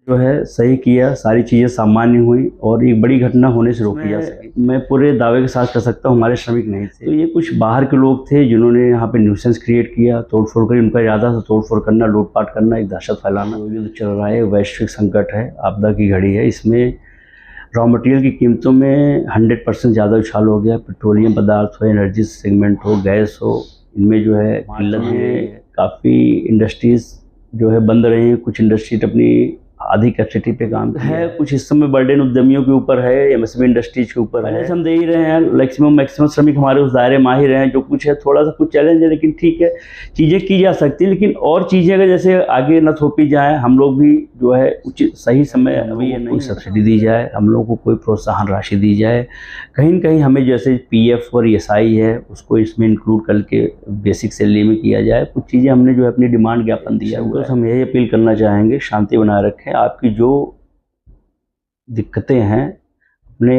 जो है सही किया, सारी चीज़ें सामान्य हुई और एक बड़ी घटना होने से रोकी जा सकी। मैं पूरे दावे के साथ कह सकता हूँ हमारे श्रमिक नहीं थे, तो ये कुछ बाहर के लोग थे जिन्होंने यहाँ पे न्यूसेंस क्रिएट किया, तोड़फोड़ करी। उनका इरादा था तोड़फोड़ करना, लूटपाट करना, एक दहशत फैलाना। जो युद्ध चल रहा है, वैश्विक संकट है, आपदा की घड़ी है। इसमें रॉ मटेरियल की कीमतों में 100% ज़्यादा उछाल हो गया। पेट्रोलियम पदार्थ हो, एनर्जी सेगमेंट हो, गैस हो, इनमें जो है किल्लत है। काफ़ी इंडस्ट्रीज़ जो है बंद रही हैं, कुछ इंडस्ट्रीज अपनी आधी कैपेसिटी पे काम है। कुछ इस समय बर्डन उद्यमियों के ऊपर है, एमएसएमई इंडस्ट्रीज के ऊपर है। हम दे ही रहे हैं, मैक्सिमम श्रमिक हमारे उस दायरे में आ ही रहे हैं। जो कुछ है थोड़ा सा कुछ चैलेंज है, लेकिन ठीक है, चीज़ें की जा सकती है। लेकिन और चीज़ें अगर जैसे आगे न थोपी जाए, हम लोग भी जो है उचित सही समय अभी ये नहीं सब्सिडी दी जाए, हम लोग को कोई प्रोत्साहन राशि दी जाए। कहीं न कहीं हमें जैसे पीएफ और ईएसआई है उसको इसमें इंक्लूड करके बेसिक सैलरी में किया जाए। कुछ चीज़ें हमने जो है अपनी डिमांड ज्ञापन दिया हुआ है। हम यही अपील करना चाहेंगे, शांति बनाए रखें। आपकी जो दिक्कतें हैं अपने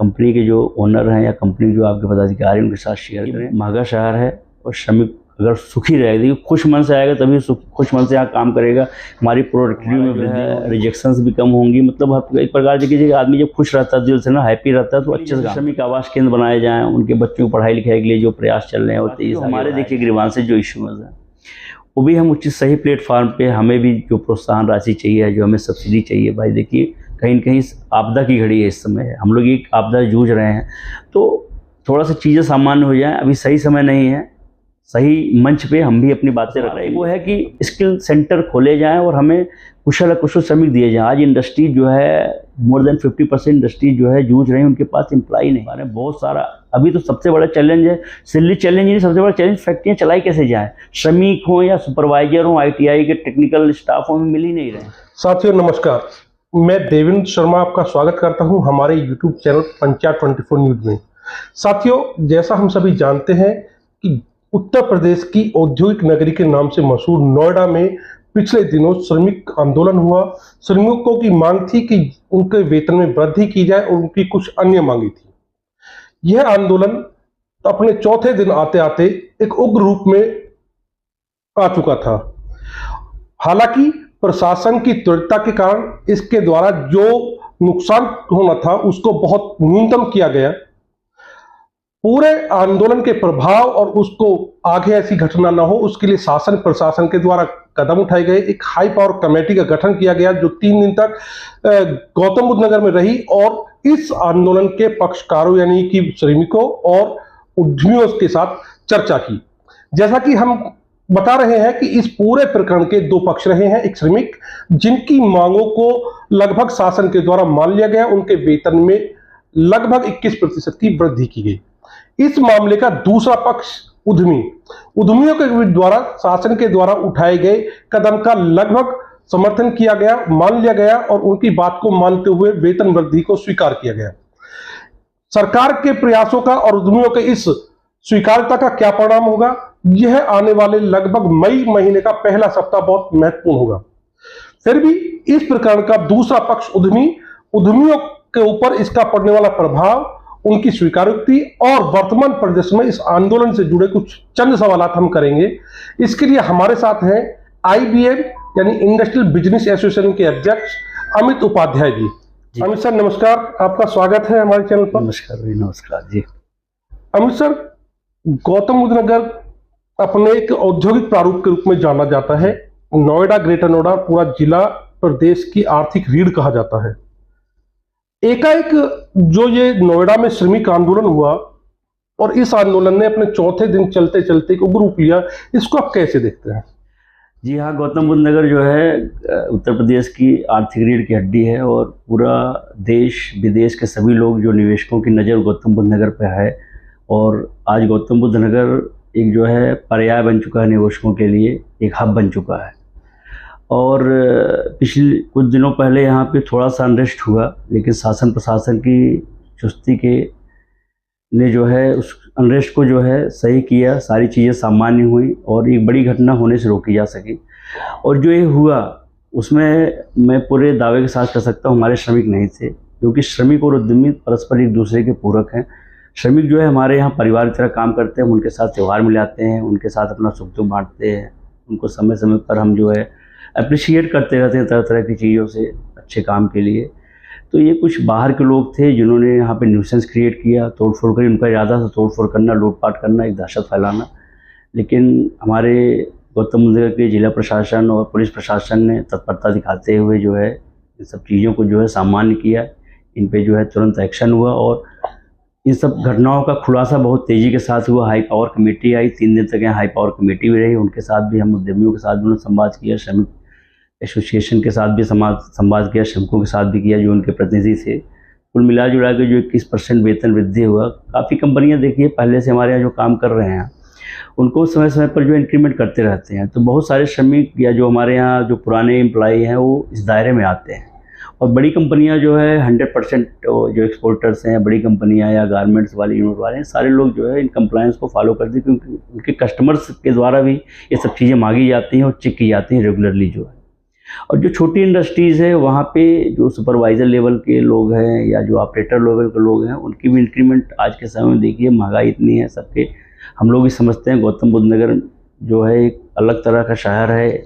कंपनी के जो ओनर हैं या कंपनी जो आपके पदाधिकारी उनके साथ शेयर करें। महंगा शहर है और श्रमिक अगर सुखी रहेगा, खुश मन से आएगा तभी खुश मन से यहाँ काम करेगा। हमारी प्रोडक्टिविटी में वृद्धि, रिजेक्शंस भी कम होंगी। मतलब एक प्रकार से कीजिए, आदमी जब खुश रहता है, दिल से ना हैप्पी रहता है, तो अच्छे से श्रमिक आवास केंद्र बनाए जाएँ। उनके बच्चों को पढ़ाई लिखाई के लिए जो प्रयास चल रहे हैं और तेज़ हमारे देखिए ग्रीवांसेस जो इश्यूज हैं वो भी हम उचित सही प्लेटफॉर्म पे, हमें भी जो प्रोत्साहन राशि चाहिए, जो हमें सब्सिडी चाहिए, भाई देखिए कहीं न कहीं आपदा की घड़ी है इस समय, हम लोग एक आपदा जूझ रहे हैं, तो थोड़ा सा चीज़ें सामान्य हो जाएं। अभी सही समय नहीं है, सही मंच पे हम भी अपनी बातें रख रहे हैं। वो है कि स्किल सेंटर खोले जाएं और हमें कुशल श्रमिक दिए जाएं। आज इंडस्ट्री जो है मोर देन 50% इंडस्ट्री जो है जूझ रही है, उनके पास एम्प्लॉय नहीं है। बहुत सारा अभी तो सबसे बड़ा चैलेंज है, सिल्ली चैलेंज नहीं, सबसे बड़ा चैलेंज फैक्ट्रियाँ चलाई कैसे जाएं। श्रमिक हों या सुपरवाइजर हों, आईटीआई के टेक्निकल स्टाफ हों, मिल ही नहीं रहे। साथियों नमस्कार, मैं देवेंद्र शर्मा आपका स्वागत करता हूं हमारे YouTube चैनल पंचायत 24 न्यूज में। साथियों, जैसा हम सभी जानते हैं कि उत्तर प्रदेश की औद्योगिक नगरी के नाम से मशहूर नोएडा में पिछले दिनों श्रमिक आंदोलन हुआ। श्रमिकों की मांग थी कि उनके वेतन में वृद्धि की जाए और उनकी कुछ अन्य मांगी थी। यह आंदोलन अपने चौथे दिन आते आते एक उग्र रूप में आ चुका था। हालांकि प्रशासन की त्वरितता के कारण इसके द्वारा जो नुकसान होना था उसको बहुत न्यूनतम किया गया। पूरे आंदोलन के प्रभाव और उसको आगे ऐसी घटना न हो उसके लिए शासन प्रशासन के द्वारा कदम उठाए गए। एक हाई पावर कमेटी का गठन किया गया जो 3 दिन तक गौतम बुद्ध नगर में रही और इस आंदोलन के पक्षकारों यानी कि श्रमिकों और उद्यमियों के साथ चर्चा की। जैसा कि हम बता रहे हैं कि इस पूरे प्रकरण के 2 पक्ष रहे हैं। एक श्रमिक जिनकी मांगों को लगभग शासन के द्वारा मान लिया गया, उनके वेतन में लगभग 21% की वृद्धि की गई। इस मामले का दूसरा पक्ष उद्यमियों के द्वारा शासन के द्वारा उठाए गए कदम का लगभग समर्थन किया गया, मान लिया गया और उनकी बात को मानते हुए वेतन वृद्धि को स्वीकार किया गया। सरकार के प्रयासों का और उद्यमियों के इस स्वीकार्यता का क्या परिणाम होगा, यह आने वाले लगभग मई महीने का पहला सप्ताह बहुत महत्वपूर्ण होगा। फिर भी इस प्रकरण का दूसरा पक्ष उद्यमियों के ऊपर इसका पड़ने वाला प्रभाव, उनकी स्वीकारोक्ति और वर्तमान परिदृश्य में इस आंदोलन से जुड़े कुछ चंद सवाल हम करेंगे। इसके लिए हमारे साथ हैं आईबीएम यानी इंडस्ट्रियल बिजनेस एसोसिएशन के अध्यक्ष अमित उपाध्याय जी। अमित सर नमस्कार, आपका स्वागत है हमारे चैनल पर। नमस्कार जी। अमित सर, गौतम बुद्ध नगर अपने एक औद्योगिक प्रारूप के रूप में जाना जाता है। नोएडा, ग्रेटर नोएडा पूरा जिला प्रदेश की आर्थिक रीढ़ कहा जाता है। एकाएक जो ये नोएडा में श्रमिक आंदोलन हुआ और इस आंदोलन ने अपने चौथे दिन चलते चलते उग्र रूप लिया, इसको आप कैसे देखते हैं? जी हाँ, गौतम बुद्ध नगर जो है उत्तर प्रदेश की आर्थिक रीढ़ की हड्डी है और पूरा देश विदेश के सभी लोग जो निवेशकों की नज़र गौतम बुद्ध नगर पर है। और आज गौतम बुद्ध नगर एक जो है पर्याय बन चुका है, निवेशकों के लिए एक हब बन चुका है। और पिछले कुछ दिनों पहले यहाँ पे थोड़ा सा अनरेस्ट हुआ, लेकिन शासन प्रशासन की चुस्ती के ने जो है उस अनरेस्ट को जो है सही किया, सारी चीज़ें सामान्य हुई और एक बड़ी घटना होने से रोकी जा सकी। और जो ये हुआ उसमें मैं पूरे दावे के साथ कह सकता हूँ हमारे श्रमिक नहीं थे, क्योंकि श्रमिक और उद्यमी परस्पर एक दूसरे के पूरक हैं। श्रमिक जो है हमारे यहाँ परिवार की तरह काम करते हैं, हम उनके साथ त्यौहार मिलाते हैं, उनके साथ अपना सुख दुख बांटते हैं, उनको समय समय पर हम जो है अप्रिशिएट करते रहते हैं तरह तरह की चीज़ों से अच्छे काम के लिए। तो ये कुछ बाहर के लोग थे जिन्होंने यहाँ पे न्यूसेंस क्रिएट किया, तोड़फोड़ करी। उनका इरादा था तोड़फोड़ करना, लूटपाट करना, एक दहशत फैलाना। लेकिन हमारे गौतम बुद्ध नगर के जिला प्रशासन और पुलिस प्रशासन ने तत्परता दिखाते हुए जो है इन सब चीज़ों को जो है सामान्य किया। इन पे जो है तुरंत एक्शन हुआ और इन सब घटनाओं का खुलासा बहुत तेज़ी के साथ हुआ। हाई पावर कमेटी आई, 3 दिन तक यहाँ हाई पावर कमेटी भी रही। उनके साथ भी हम उद्यमियों के साथ भी उन्होंने संवाद किया, श्रमिक एसोसिएशन के साथ भी संवाद किया, श्रमिकों के साथ भी किया जो उनके प्रतिनिधि थे। कुल मिला जुला के जो 21% वेतन वृद्धि हुआ। काफ़ी कंपनियां देखिए पहले से हमारे यहाँ जो काम कर रहे हैं उनको समय समय पर जो इंक्रीमेंट करते रहते हैं। तो बहुत सारे श्रमिक या जो हमारे यहाँ जो पुराने एम्प्लॉई हैं वो इस दायरे में आते हैं। और बड़ी कंपनियां जो है 100% जो एक्सपोर्टर्स हैं, बड़ी कंपनियां या गारमेंट्स वाले यूनिट वाले हैं, सारे लोग जो है इन कंप्लायंस को फॉलो करते हैं क्योंकि उनके कस्टमर्स के द्वारा भी ये सब चीज़ें मांगी जाती हैं और चेक की जाती हैं रेगुलरली जो है। और जो छोटी इंडस्ट्रीज़ है वहाँ पे जो सुपरवाइज़र लेवल के लोग हैं या जो ऑपरेटर लेवल के लोग हैं उनकी भी इंक्रीमेंट आज के समय में देखिए महंगाई इतनी है सबके। हम लोग भी समझते हैं गौतम बुद्ध नगर जो है एक अलग तरह का शहर है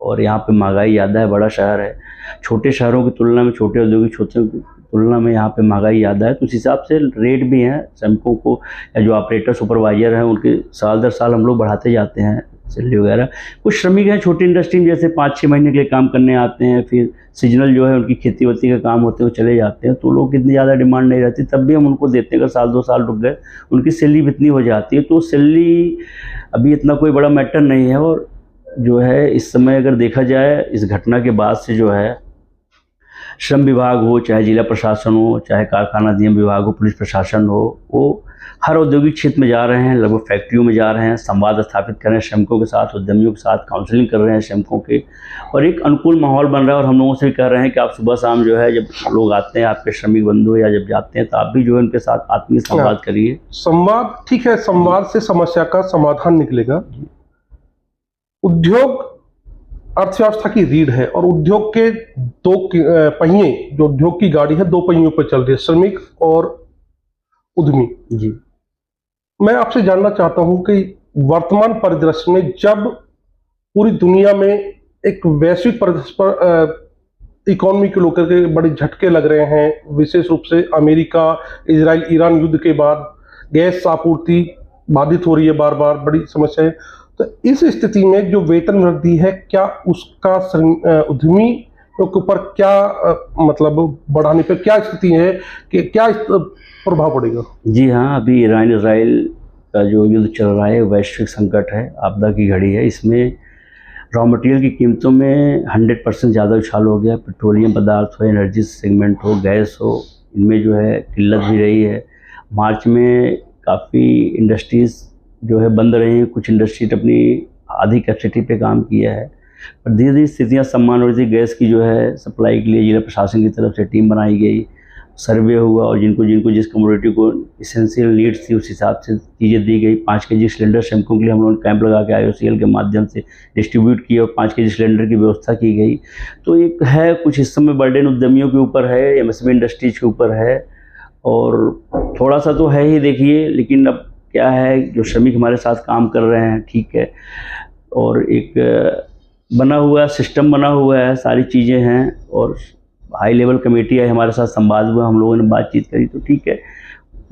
और यहाँ पे महंगाई ज़्यादा है, बड़ा शहर है। छोटे शहरों की तुलना में, छोटे औद्योगिक क्षेत्रों की तुलना में यहाँ पे महंगाई ज़्यादा है। तो उस हिसाब से रेट भी हैं श्रमिकों को या जो ऑपरेटर सुपरवाइज़र हैं उनके साल दर साल हम लोग बढ़ाते जाते हैं सैलरी वगैरह। कुछ श्रमिक हैं छोटी इंडस्ट्री में जैसे 5-6 महीने के लिए काम करने आते हैं, फिर सीजनल जो है उनकी खेती वेती का काम होते हैं वो चले जाते हैं। तो लोग इतनी ज़्यादा डिमांड नहीं रहती, तब भी हम उनको देते हैं। अगर साल 2 साल रुक गए उनकी सैलरी भी इतनी हो जाती है। तो सैलरी अभी इतना कोई बड़ा मैटर नहीं है। और जो है इस समय अगर देखा जाए इस घटना के बाद से जो है श्रम विभाग हो, चाहे जिला प्रशासन हो, चाहे कारखाना अधिनियम विभाग हो, पुलिस प्रशासन हो, वो हर औद्योगिक क्षेत्र में जा रहे हैं, लगभग फैक्ट्रियों में जा रहे हैं, संवाद स्थापित कर रहे हैं श्रमिकों के साथ, उद्यमियों के साथ काउंसलिंग कर रहे हैं श्रमिकों के। और एक अनुकूल माहौल बन रहा है। और हम लोगों से भी कह रहे हैं कि आप सुबह शाम जो है जब लोग आते हैं आपके श्रमिक बंधु या जब जाते हैं तो आप भी जो है उनके साथ आत्मीय संवाद करिए। संवाद ठीक है, संवाद से समस्या का समाधान निकलेगा। उद्योग अर्थव्यवस्था की रीढ़ है और उद्योग के 2 पहिए, जो उद्योग की गाड़ी है 2 पहियों पर चल रही है, श्रमिक और उद्यमी जी। मैं आपसे जानना चाहता हूं कि वर्तमान परिदृश्य में जब पूरी दुनिया में एक वैश्विक परिदृश्य पर इकोनॉमी को लेकर के बड़े झटके लग रहे हैं, विशेष रूप से अमेरिका, इजराइल, ईरान युद्ध के बाद गैस आपूर्ति बाधित हो रही है, बार बार बड़ी समस्या है। तो इस स्थिति में जो वेतन वृद्धि है, क्या उसका उद्यमी के ऊपर क्या मतलब बढ़ाने पर क्या स्थिति है कि क्या प्रभाव पड़ेगा? जी हाँ, अभी ईरान इजराइल का जो युद्ध चल रहा है वैश्विक संकट है, आपदा की घड़ी है। इसमें रॉ मटेरियल की कीमतों में 100% ज़्यादा उछाल हो गया। पेट्रोलियम पदार्थ हो, एनर्जी सेगमेंट हो, गैस हो, इनमें जो है किल्लत भी रही है। मार्च में काफ़ी इंडस्ट्रीज़ जो है बंद रही हैं, कुछ इंडस्ट्री अपनी आधी कैपेसिटी पे काम किया है। पर धीरे धीरे स्थितियाँ सामान्य हो रही थी। गैस की जो है सप्लाई के लिए जिला प्रशासन की तरफ से टीम बनाई गई, सर्वे हुआ और जिनको जिस कमोडिटी को इसेंशियल नीड्स थी उस हिसाब से चीज़ें दी गई। 5 केजी सिलेंडर श्रमिकों के लिए हम लोगों ने कैंप लगा के IOCL के माध्यम से डिस्ट्रीब्यूट किए और 5 केजी सिलेंडर की व्यवस्था की गई। तो एक है कुछ इस समय बर्डन उद्यमियों के ऊपर है, MSME इंडस्ट्रीज के ऊपर है और थोड़ा सा तो है ही देखिए। लेकिन अब क्या है, जो श्रमिक हमारे साथ काम कर रहे हैं ठीक है, और एक बना हुआ सिस्टम बना हुआ है, सारी चीज़ें हैं और हाई लेवल कमेटी है, हमारे साथ संवाद हुआ, हम लोगों ने बातचीत करी तो ठीक है।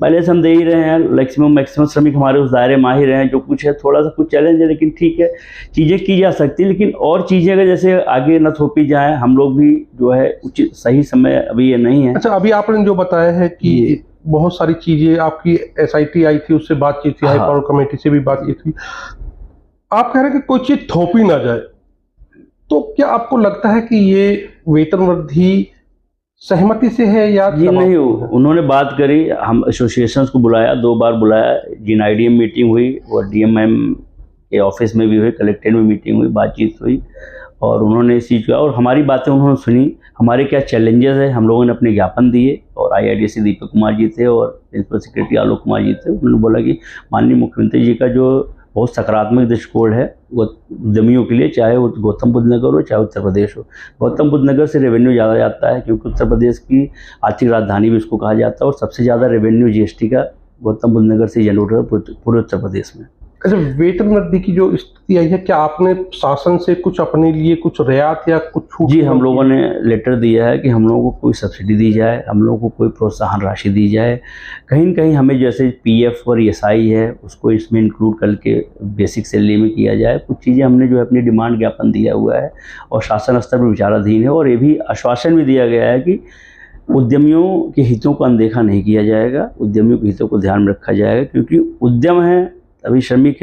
पहले से हम दे ही रहे हैं, मैक्सिमम श्रमिक हमारे उस दायरे में आ ही रहे हैं। जो कुछ है थोड़ा सा कुछ चैलेंज है लेकिन ठीक है, चीज़ें की जा सकती है। लेकिन और चीज़ें अगर जैसे आगे न थोपी जाए, हम लोग भी जो है उचित सही समय अभी ये नहीं है। अच्छा, अभी आपने जो बताया है कि बहुत सारी चीज़ें आपकी SIT आई थी, उससे बातचीत थी, हाई पावर कमेटी से भी बातचीत थी। आप कह रहे हैं कि कोई चीज़ थोपी ना जाए, तो क्या आपको लगता है कि ये वेतन वृद्धि सहमति से है या जी नहीं? उन्होंने बात करी, हम एसोसिएशंस को बुलाया, 2 बार बुलाया, जिन IDM मीटिंग हुई और DMM के ऑफिस में भी हुई, कलेक्ट्रेट में मीटिंग हुई, बातचीत हुई और उन्होंने इस चीज़ का और हमारी बातें उन्होंने सुनी। हमारे क्या चैलेंजेस है हम लोगों ने अपने ज्ञापन दिए और IIDC दीपक कुमार जी थे और प्रिंसिपल सेक्रेटरी आलोक कुमार जी थे। उन्होंने बोला कि माननीय मुख्यमंत्री जी का जो बहुत सकारात्मक दृष्टिकोण है वो उद्यमियों के लिए, चाहे वो गौतम बुद्ध नगर हो चाहे उत्तर प्रदेश हो। गौतम बुद्ध नगर से रेवेन्यू ज़्यादा जाता है क्योंकि उत्तर प्रदेश की आर्थिक राजधानी भी इसको कहा जाता है और सबसे ज़्यादा रेवेन्यू GST का गौतम बुद्ध नगर से जनरेट होता है पूरे उत्तर प्रदेश में। अच्छा, वेतन वृद्धि की जो स्थिति आई है, क्या आपने शासन से कुछ अपने लिए कुछ रियायत या कुछ छूट? जी, हम लोगों ने लेटर दिया है कि हम लोगों को कोई सब्सिडी दी जाए, हम लोगों को कोई प्रोत्साहन राशि दी जाए। कहीं न कहीं हमें जैसे पीएफ और ईएसआई है, उसको इसमें इंक्लूड करके बेसिक सैलरी में किया जाए। कुछ चीज़ें हमने जो है अपनी डिमांड ज्ञापन दिया हुआ है और शासन स्तर पर विचाराधीन है, और ये भी आश्वासन भी दिया गया है कि उद्यमियों के हितों को अनदेखा नहीं किया जाएगा, उद्यमियों के हितों को ध्यान में रखा जाएगा, क्योंकि उद्यम है अभी श्रमिक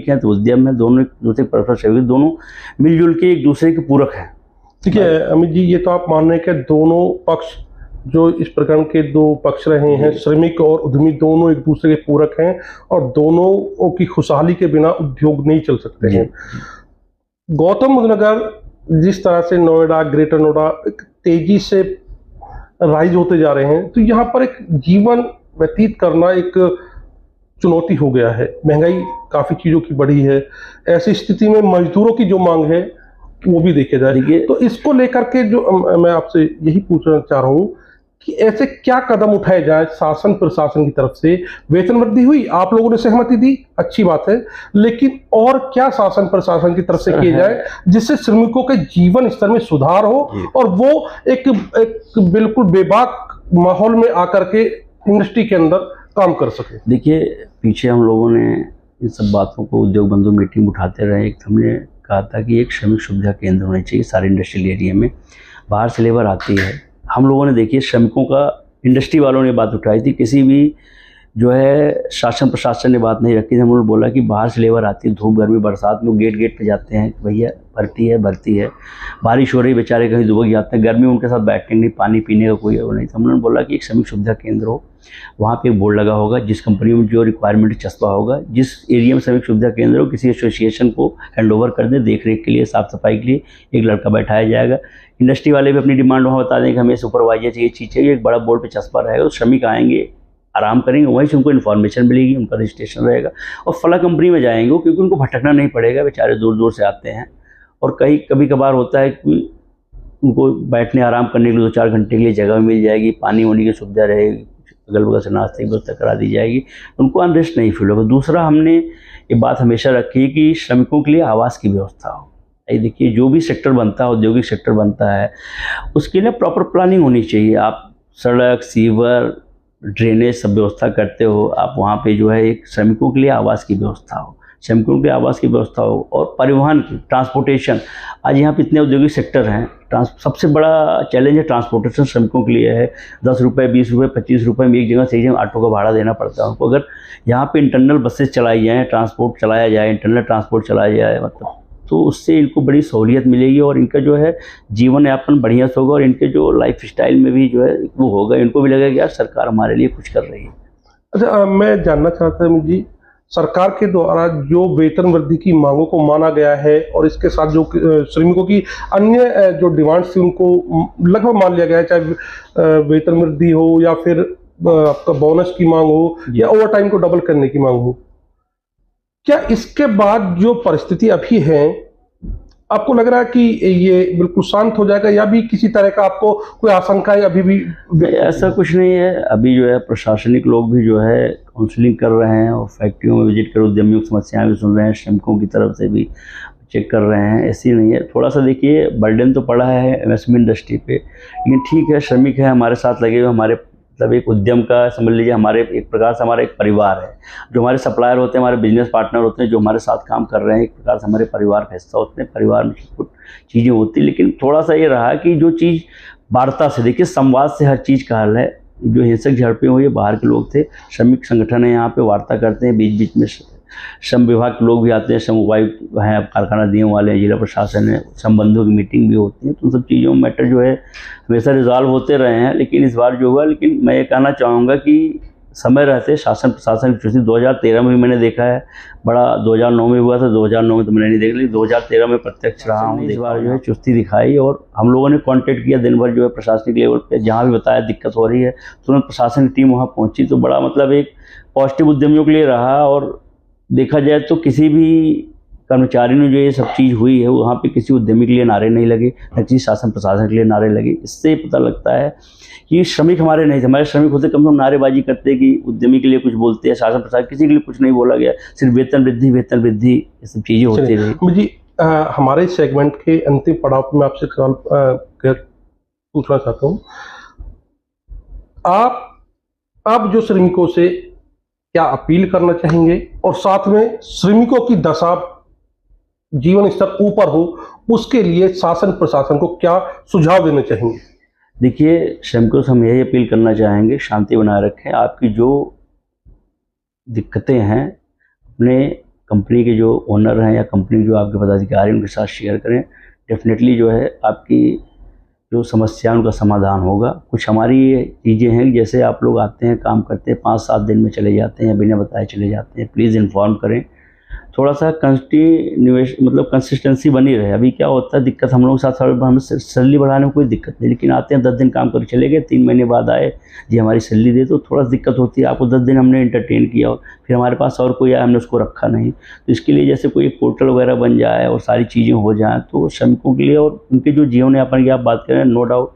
हैं तो उद्यम है, दोनों एक दूसरे के परस्पर सहयोगी, दोनों मिलजुल के एक दूसरे के पूरक हैं। ठीक है अमित जी, ये तो आप मान रहे हैं कि दोनों पक्ष जो इस प्रकरण के दो पक्ष रहे हैं, श्रमिक और उद्यमी, दोनों एक दूसरे के पूरक हैं और दोनों की खुशहाली के बिना उद्योग नहीं चल सकते हैं। गौतम बुद्ध नगर जिस तरह से नोएडा, ग्रेटर नोएडा एक तेजी से राइज होते जा रहे हैं, तो यहाँ पर एक जीवन व्यतीत करना एक चुनौती हो गया है। महंगाई काफी चीजों की बढ़ी है, ऐसी स्थिति में मजदूरों की जो मांग है वो भी देखा जाए। तो इसको लेकर के जो मैं आपसे यही पूछना चाह रहा हूँ कि ऐसे क्या कदम उठाए जाए शासन प्रशासन की तरफ से? वेतन वृद्धि हुई, आप लोगों ने सहमति दी, अच्छी बात है, लेकिन और क्या शासन प्रशासन की तरफ से किया जाए जिससे श्रमिकों के जीवन स्तर में सुधार हो और वो एक बिल्कुल बेबाक माहौल में आकर के इंडस्ट्री के अंदर काम कर सके? देखिए, पीछे हम लोगों ने इन सब बातों को उद्योग बंधु मीटिंग उठाते रहे। एक हमने कहा था कि एक श्रमिक सुविधा केंद्र होने चाहिए सारे इंडस्ट्रियल एरिया में। बाहर से लेबर आती है, हम लोगों ने देखिए श्रमिकों का, इंडस्ट्री वालों ने बात उठाई थी, किसी भी जो है शासन प्रशासन ने बात नहीं रखी थी। हम लोगों ने बोला कि बाहर से लेबर आती है, धूप गर्मी बरसात में गेट पे जाते हैं, भैया भरती है, बारिश हो रही, बेचारे कहीं दुबक जाते हैं, गर्मी उनके साथ बैठने नहीं, पानी पीने का कोई वो नहीं था। हम लोगों ने बोला कि एक श्रमिक सुविधा केंद्र हो, वहाँ पे एक बोर्ड लगा होगा, जिस कंपनी में जो रिक्वायरमेंट चस्पा होगा, जिस एरिया में श्रमिक सुविधा केंद्र हो, किसी एसोसिएशन को हैंड ओवर कर दें, देख रेख के लिए, साफ सफाई के लिए एक लड़का बैठाया जाएगा। इंडस्ट्री वाले भी अपनी डिमांड वहाँ बता दें कि हमें सुपरवाइजर चाहिए, चीज़ चाहिए, एक बड़ा बोर्ड पर चस्पा रहेगा, तो श्रमिक आएंगे, आराम करेंगे, वहीं से उनको इन्फॉर्मेशन मिलेगी, उनका रजिस्ट्रेशन रहेगा और फला कंपनी में जाएंगे, क्योंकि उनको भटकना नहीं पड़ेगा, बेचारे दूर दूर से आते हैं। और कभी कभार होता है कि उनको बैठने आराम करने के लिए 2-4 घंटे के लिए जगह मिल जाएगी, पानी होने की सुविधा रहेगी, अगल बगल से नाश्ते की व्यवस्था करा दी जाएगी, उनको अनरेस्ट नहीं फील होगा। दूसरा, हमने ये बात हमेशा रखी है कि श्रमिकों के लिए आवास की व्यवस्था हो। ये देखिए, जो भी सेक्टर बनता है, औद्योगिक सेक्टर बनता है, उसके लिए प्रॉपर प्लानिंग होनी चाहिए। आप सड़क, सीवर, ड्रेनेज सब व्यवस्था करते हो, आप वहाँ पे जो है एक श्रमिकों के लिए आवास की व्यवस्था हो, श्रमिकों के आवास की व्यवस्था हो। और परिवहन की, ट्रांसपोर्टेशन, आज यहाँ पे इतने औद्योगिक सेक्टर हैं, सबसे बड़ा चैलेंज है ट्रांसपोर्टेशन श्रमिकों के लिए है। 10 रुपये, 20 रुपये, 25 रुपये में एक जगह से एक जगह ऑटो का भाड़ा देना पड़ता है उनको। अगर यहाँ पे इंटरनल बसेस चलाई जाएँ, ट्रांसपोर्ट चलाया जाए, इंटरनल ट्रांसपोर्ट चलाया जाए, मतलब तो उससे इनको बड़ी सहूलियत मिलेगी और इनका जो है जीवन यापन बढ़िया से होगा और इनके जो लाइफ स्टाइल में भी जो है वो होगा, इनको भी लगेगा कि यार सरकार हमारे लिए कुछ कर रही है। अच्छा, मैं जानना चाहता हूँ जी, सरकार के द्वारा जो वेतन वृद्धि की मांगों को माना गया है और इसके साथ जो श्रमिकों की अन्य जो डिमांड्स थी उनको लगभग मान लिया गया है, चाहे वेतन वृद्धि हो या फिर आपका बोनस की मांग हो या ओवर टाइम को डबल करने की मांग हो, क्या इसके बाद जो परिस्थिति अभी है आपको लग रहा है कि ये बिल्कुल शांत हो जाएगा या भी किसी तरह का आपको कोई आशंका है अभी भी? ऐसा कुछ नहीं है, अभी जो है प्रशासनिक लोग भी जो है काउंसलिंग कर रहे हैं और फैक्ट्रियों में विजिट कर उद्यमियों की समस्याएं भी सुन रहे हैं, श्रमिकों की तरफ से भी चेक कर रहे हैं। ऐसी नहीं है, थोड़ा सा देखिए बर्डन तो पड़ा है एमएसएमई इंडस्ट्री पे, लेकिन ठीक है, श्रमिक है हमारे साथ लगे हुए, हमारे मतलब एक उद्यम का समझ लीजिए, हमारे एक प्रकार से हमारा एक परिवार है। जो हमारे सप्लायर होते हैं, हमारे बिजनेस पार्टनर होते हैं, जो हमारे साथ काम कर रहे हैं, एक प्रकार से हमारे परिवार का हिस्सा होते हैं। परिवार में कुछ चीज़ें होती, लेकिन थोड़ा सा ये रहा कि जो चीज़ वार्ता से, देखिए संवाद से हर चीज़ का हल है। जो हिंसक झड़पें हुई, बाहर के लोग थे, श्रमिक संगठन है यहाँ पे, वार्ता करते हैं, बीच बीच में श्रम विभाग के लोग भी आते हैं, श्रम उपायुक्त हैं, कारखाना डीएम वाले हैं, जिला प्रशासन है, संबंधों की मीटिंग भी होती है। तो उन सब चीज़ों में मैटर जो है हमेशा रिजॉल्व होते रहे हैं, लेकिन इस बार जो हुआ, लेकिन मैं ये कहना चाहूँगा कि समय रहते शासन प्रशासन की चुस्ती 2013 में भी मैंने देखा है, बड़ा 2009 में हुआ था, 2009 में तो मैंने नहीं देखा, लेकिन 2013 में प्रत्यक्ष रहा हूँ। इस बार जो है चुस्ती दिखाई और हम लोगों ने कॉन्टेक्ट किया दिन भर, जो है प्रशासनिक लेवल पे जहाँ भी बताया दिक्कत हो रही है, तुरंत प्रशासन की टीम वहाँ पहुँची। तो बड़ा मतलब एक पॉजिटिव उद्यमियों के लिए रहा। और देखा जाए तो किसी भी कर्मचारियों ने जो ये सब चीज़ हुई है, वहाँ पे किसी उद्यमी के लिए नारे नहीं लगे, न किसी शासन प्रशासन के लिए नारे लगे। इससे पता लगता है कि श्रमिक हमारे नहीं थे, हमारे श्रमिक होते कम से कम नारेबाजी करते कि उद्यमी के लिए कुछ बोलते हैं, शासन प्रशासन किसी के लिए कुछ नहीं बोला गया, सिर्फ वेतन वृद्धि ये सब चीज़ें होती रही। जी, हमारे सेगमेंट के अंतिम पड़ाव पर मैं आपसे सवाल पूछना चाहता हूँ, आप जो श्रमिकों से क्या अपील करना चाहेंगे, और साथ में श्रमिकों की दशा जीवन स्तर ऊपर हो उसके लिए शासन प्रशासन को क्या सुझाव देना चाहेंगे? देखिए, श्रमिकों से हम यही अपील करना चाहेंगे, शांति बनाए रखें। आपकी जो दिक्कतें हैं अपने कंपनी के जो ओनर हैं या कंपनी के जो आपके पदाधिकारी हैं उनके साथ शेयर करें। डेफिनेटली जो है आपकी जो समस्या उनका समाधान होगा। कुछ हमारी ये चीज़ें हैं, जैसे आप लोग आते हैं, काम करते हैं, 5-7 दिन में चले जाते हैं या बिना बताए चले जाते हैं, प्लीज़ इन्फॉर्म करें। थोड़ा सा कंटिन्यूएशन मतलब कंसिस्टेंसी बनी रहे। अभी क्या होता है दिक्कत हम लोग के साथ, हमें सैलरी बढ़ाने में कोई दिक्कत नहीं, लेकिन आते हैं 10 दिन काम करके चले गए, 3 महीने बाद आए जी हमारी सैलरी दे, तो थोड़ा दिक्कत होती है। आपको 10 दिन हमने एंटरटेन किया और फिर हमारे पास और कोई आया, हमने उसको रखा नहीं। तो इसके लिए जैसे कोई पोर्टल वगैरह बन जाए और सारी चीज़ें हो जाएँ तो श्रमिकों के लिए और उनके जो जीवन यापन की आप बात करें, नो डाउट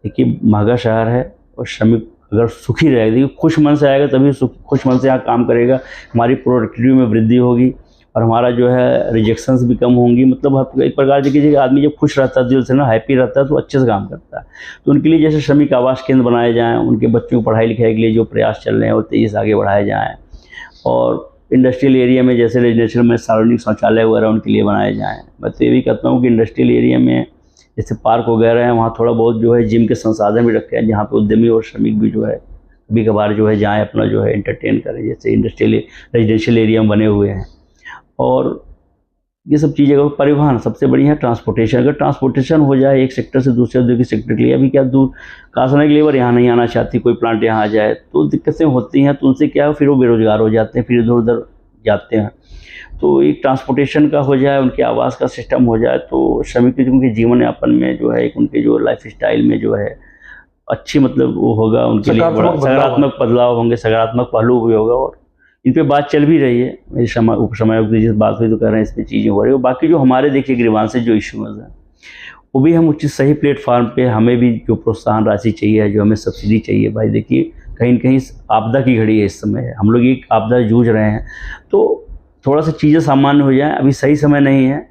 देखिए महंगा शहर है और श्रमिक अगर सुखी रहेगा, देखिए खुश मन से आएगा तभी खुश मन से यहाँ काम करेगा, हमारी प्रोडक्टिविटी में वृद्धि होगी और हमारा जो है रिजेक्शंस भी कम होंगी। मतलब एक प्रकार देखिए आदमी जब खुश रहता है, दिल से ना हैप्पी रहता है तो अच्छे से काम करता है। तो उनके लिए जैसे श्रमिक आवास केंद्र बनाए जाएँ, उनके बच्चों को पढ़ाई लिखाई के लिए जो प्रयास चल रहे हैं और तेज़ी से आगे बढ़ाए जाएँ, और इंडस्ट्रियल एरिया में जैसे रेजिडेंशियल में सार्वजनिक शौचालय वगैरह उनके लिए बनाए जाएँ। मैं तो ये भी कहता हूँ कि इंडस्ट्रियल एरिया में जैसे पार्क वगैरह हैं, वहाँ थोड़ा बहुत जो है जिम के संसाधन भी रखे हैं, जहाँ पे उद्यमी और श्रमिक भी जो है कभी कभार जो है जाएँ, अपना जो है एंटरटेन करें, जैसे इंडस्ट्रियल रेजिडेंशियल एरिया में बने हुए हैं। और ये सब चीज़ें का परिवहन सबसे बढ़िया है, ट्रांसपोर्टेशन। अगर ट्रांसपोर्टेशन हो जाए एक सेक्टर से दूसरे औद्योगिक सेक्टर के लिए, अभी क्या दूर कारखाने की लेबर यहाँ नहीं आना चाहती, कोई प्लांट यहाँ आ जाए तो दिक्कतें होती हैं, तो उनसे क्या है फिर वो बेरोजगार हो जाते हैं, फिर इधर उधर जाते हैं। तो एक ट्रांसपोर्टेशन का हो जाए, उनके आवास का सिस्टम हो जाए, तो श्रमिक उनके जीवन यापन में जो है एक उनके जो लाइफ स्टाइल में जो है अच्छी मतलब वो होगा, उनके लिए बड़ा सकारात्मक बदलाव होंगे, सकारात्मक पहलू भी होगा। और इन पे बात चल भी रही है, मेरी उपसमायुक्त जिस बात हुई तो कह रहे हैं इसमें चीज़ें हो रही है। बाकी जो हमारे देखिए ग्रीवांसेस जो इश्यूज़ हैं वो भी हम उचित सही प्लेटफॉर्म पे, हमें भी जो प्रोत्साहन राशि चाहिए, जो हमें सब्सिडी चाहिए, भाई देखिए कहीं न कहीं आपदा की घड़ी है, इस समय हम लोग एक आपदा जूझ रहे हैं, तो थोड़ा सा चीज़ें सामान्य हो जाएँ। अभी सही समय नहीं है,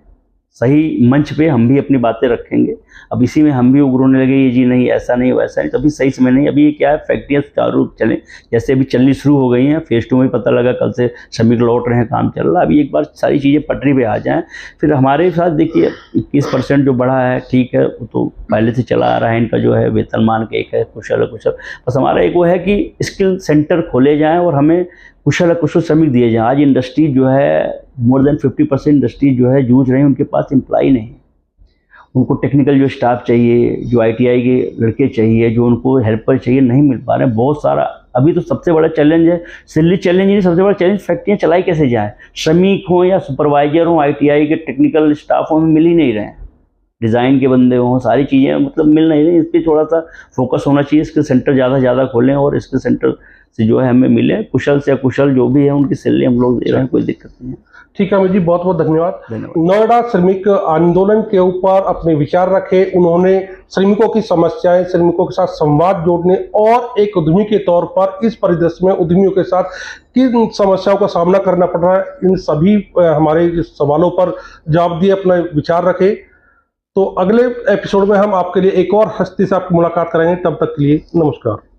सही मंच पे हम भी अपनी बातें रखेंगे। अब इसी में हम भी उगरोने लगे, ये जी नहीं ऐसा नहीं वैसा नहीं, तभी सही समय नहीं। अभी ये क्या है, फैक्ट्रियाँ सुचारू रूप चलें, जैसे अभी चलनी शुरू हो गई हैं, फेज़ 2 में पता लगा कल से श्रमिक लौट रहे हैं, काम चल रहा है। अभी एक बार सारी चीज़ें पटरी पे आ जाएँ, फिर हमारे साथ देखिए 21% जो बढ़ा है ठीक है, वो तो पहले से चला आ रहा है, इनका जो है वेतनमान का एक है कुशल अकुशल। बस हमारा एक वो है कि स्किल सेंटर खोले जाएँ और हमें कुशल अकुशल श्रमिक दिए जाएँ। आज इंडस्ट्री जो है मोर देन 50% इंडस्ट्री जो है जूझ रही है, उनके पास एम्प्लॉई नहीं है। उनको टेक्निकल जो स्टाफ चाहिए, जो ITI के लड़के चाहिए, जो उनको हेल्पर चाहिए, नहीं मिल पा रहे हैं बहुत सारा। अभी तो सबसे बड़ा चैलेंज है सैलरी चैलेंज नहीं, सबसे बड़ा चैलेंज फैक्ट्रियाँ चलाई कैसे जाए। श्रमिक हों या सुपरवाइजर हों, ITI के टेक्निकल स्टाफ हों, मिल ही नहीं रहे हैं। डिज़ाइन के बंदे हों, सारी चीज़ें मतलब मिल नहीं रही। इस पर थोड़ा सा फोकस होना चाहिए, इसके सेंटर ज़्यादा खोलें और इसके सेंटर से जो है हमें मिले, कुशल से अकुशल जो भी है उनकी सैलरी हम लोग दे रहे हैं, कोई दिक्कत नहीं है। ठीक है अमित जी, बहुत बहुत धन्यवाद। नोएडा श्रमिक आंदोलन के ऊपर अपने विचार रखे, उन्होंने श्रमिकों की समस्याएं, श्रमिकों के साथ संवाद जोड़ने और एक उद्यमी के तौर पर इस परिदृश्य में उद्यमियों के साथ किन समस्याओं का सामना करना पड़ रहा है, इन सभी हमारे सवालों पर जवाब दिए, अपना विचार रखे। तो अगले एपिसोड में हम आपके लिए एक और हस्ती से आपकी मुलाकात करेंगे, तब तक के लिए नमस्कार।